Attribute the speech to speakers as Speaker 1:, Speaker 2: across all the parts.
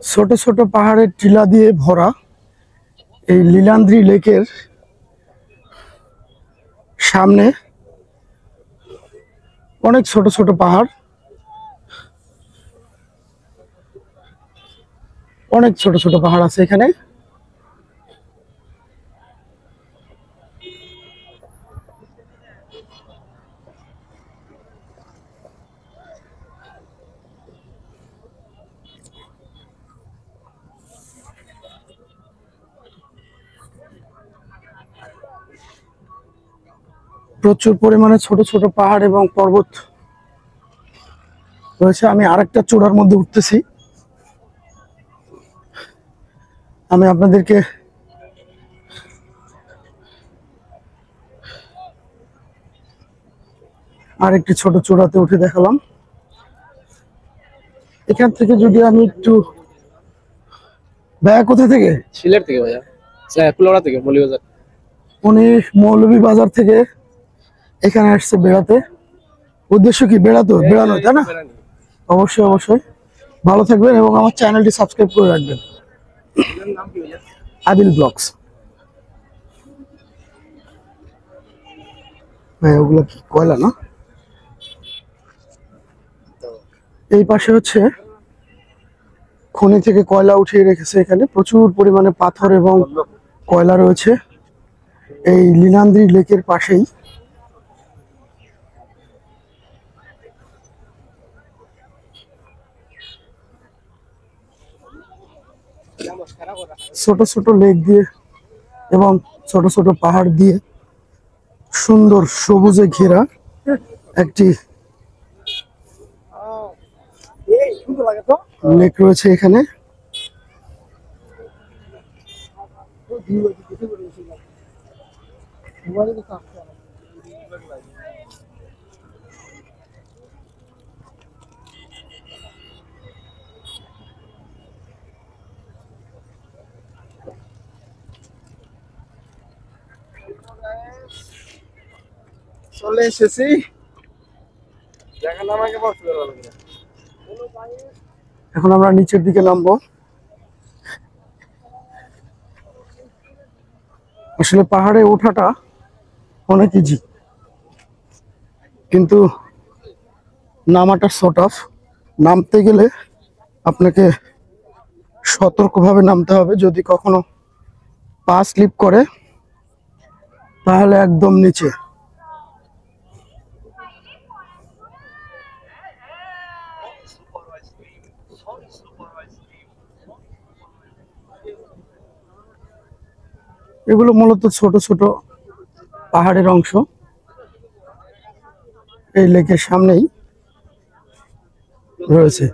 Speaker 1: ছোট ছোট পাহাড়ের টিলা দিয়ে ভরা এই লীলান্দ্রি লেকের সামনে অনেক ছোট ছোট পাহাড়, অনেক ছোট ছোট পাহাড় আছে এখানে। প্রচুর পরিমাণে ছোট ছোট পাহাড় এবং পর্বত রয়েছে। আমি আরেকটা চূড়ার মধ্যে উঠতেছি। আমি আপনাদেরকে আরেকটি ছোট চূড়াতে উঠে দেখালাম। এখান থেকে যদি আমি একটু, ভাইয়া কোথা থেকে?
Speaker 2: সিলেট থেকে ভাইয়া, কুলাউড়া থেকে, মৌলভীবাজার।
Speaker 1: উনি মৌলভীবাজার থেকে এখানে আসছে বেড়াতে। উদ্দেশ্য কি? বেড়ানো, তাই না? অবশ্যই অবশ্যই। ভালো থাকবেন এবং আমার চ্যানেলটি সাবস্ক্রাইব করে রাখবেন। আদিল ব্লগস। ওগুলো কি কয়লা না? এই পাশে হচ্ছে খনি থেকে কয়লা উঠিয়ে রেখেছে। এখানে প্রচুর পরিমাণে পাথর এবং কয়লা রয়েছে এই লীলান্দ্রি লেকের পাশেই। ছোট ছোট লেক দিয়ে এবং ছোট ছোট পাহাড় দিয়ে সুন্দর সবুজে ঘেরা একটি লেক রয়েছে এখানে।
Speaker 2: চলে এসেছি।
Speaker 1: এখন আমরা নিচের দিকে নামবো। আসলে পাহাড়ে ওঠাটা অনেক ইজি, কিন্তু নামাটা সো টাফ। নামতে গেলে আপনাকে সতর্কভাবে নামতে হবে। যদি কখনো পা স্লিপ করে তাহলে একদম নিচে। এগুলো মূলত ছোট ছোট পাহাড়ের অংশ। এই লেকের সামনেই রয়েছে।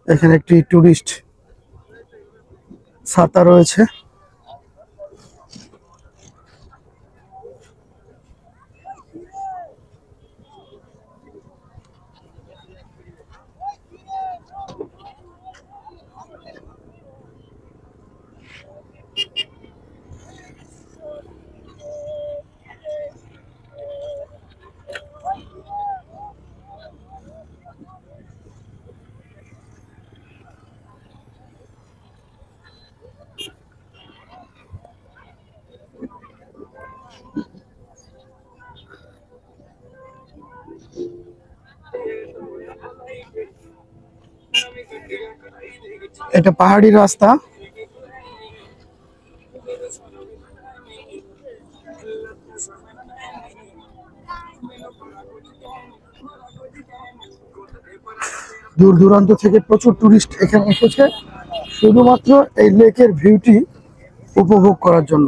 Speaker 1: এখানে একটি টুরিস্ট ছাতা রয়েছে। এটা পাহাড়ি রাস্তা। দূর দূরান্ত থেকে প্রচুর টুরিস্ট এখানে এসেছে শুধুমাত্র এই লেকের ভিউটি উপভোগ করার জন্য।